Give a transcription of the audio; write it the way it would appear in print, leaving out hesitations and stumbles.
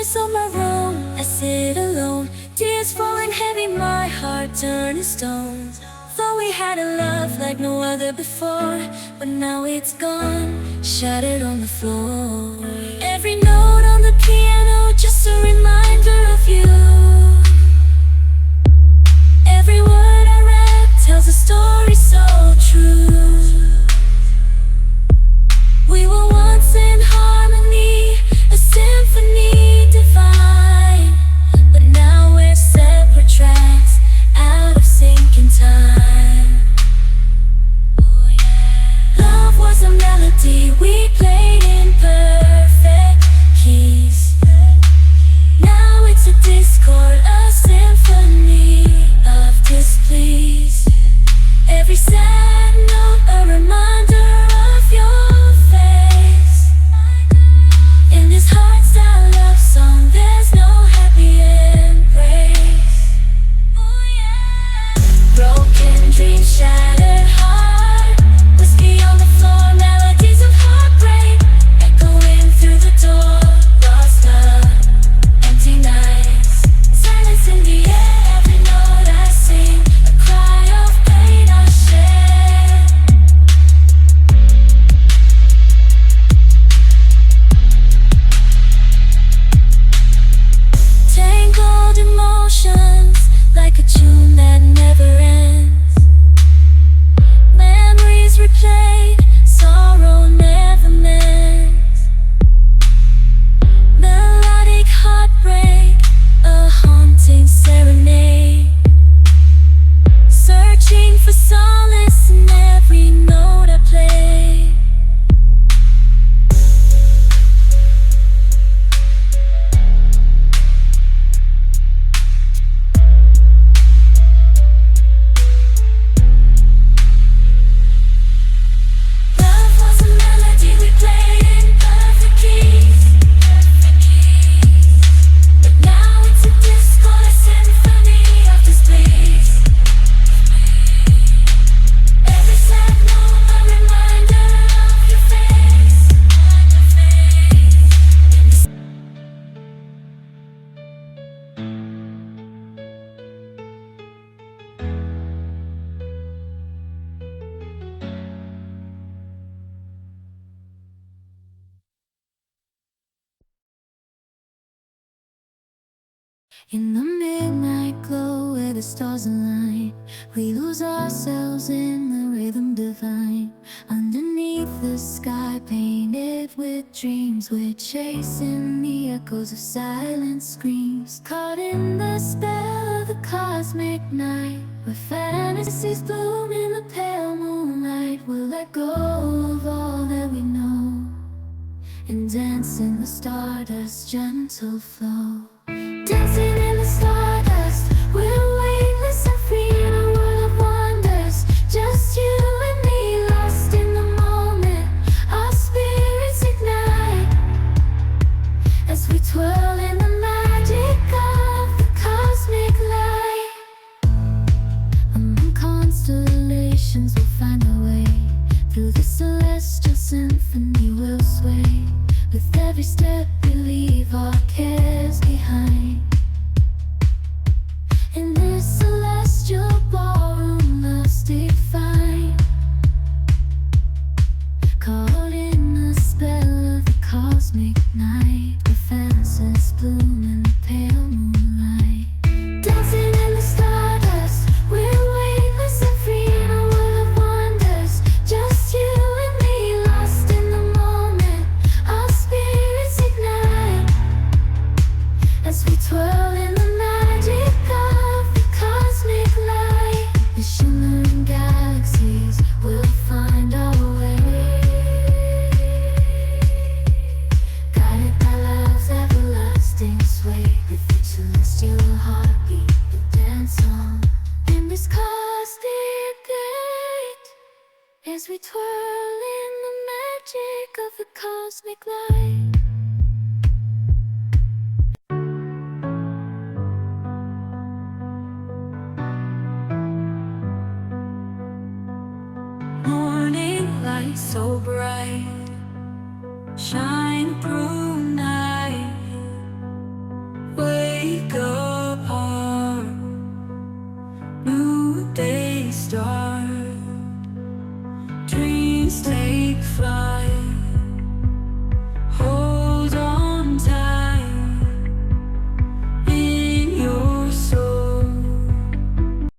corners of my room, I sit alone, tears falling heavy, my heart turning stone. Thought we had a love like no other before, but now it's gone, shattered on the floor. Every note on the piano, just a reminder of you. Every word I rap tells a story so true. We were once in harmony, a symphony divine, but now we're separate tracks, out of sync in time. Love was a melody we played in perfect keys. Now it's a discord, a symphony of displease. Every sad note a reminder of your face. In this hardstyle love song, there's no happy embrace. Broken dreams, shattered heart, whiskey on the floor, melodies of heartbreak echoing through the door. Lost love, empty nights, silence in the air. Every note I sing, a cry of pain I share. Tangled emotions, like a tune that never ends. Memories replayed, sorrow never mends. Melodic heartbreak, a haunting serenade. Searching for solace in every note I play. Love was a melody we played in perfect keys. But now it's a discord, a symphony of disbelief. Every sad note a reminder of your face. In the midnight glow where the stars align, we lose ourselves in the rhythm divine. Underneath the sky painted with dreams, we're chasing the echoes of silent screams. Caught in the spell of the cosmic night, where fantasies bloom in the pale moonlight. We'll let go of all that we know and dance in the stardust's gentle flow. Dancing in the stardust, we're weightless and free in a world of wonders. Just you and me, lost in the moment. Our spirits ignite as we twirl in the magic of the cosmic light. Among constellations we'll find our way. Through the celestial symphony we'll sway. With every step we leave our cares behind. In this celestial ballroom, love's defined. Caught in the spell of the cosmic night, where fantasies bloom in the pale moonlight. Dancing in the stardust, we're weightless and free in a world of wonders. Just you and me, lost in the moment. Our spirits ignite as we twirl in the magic of the cosmic light. The shimmering galaxies will find our way, guided by love's everlasting sway. With each celestial heartbeat we dance on in this cosmic light, as we twirl in the magic of the cosmic light. Morning light so bright, shine through night. stars.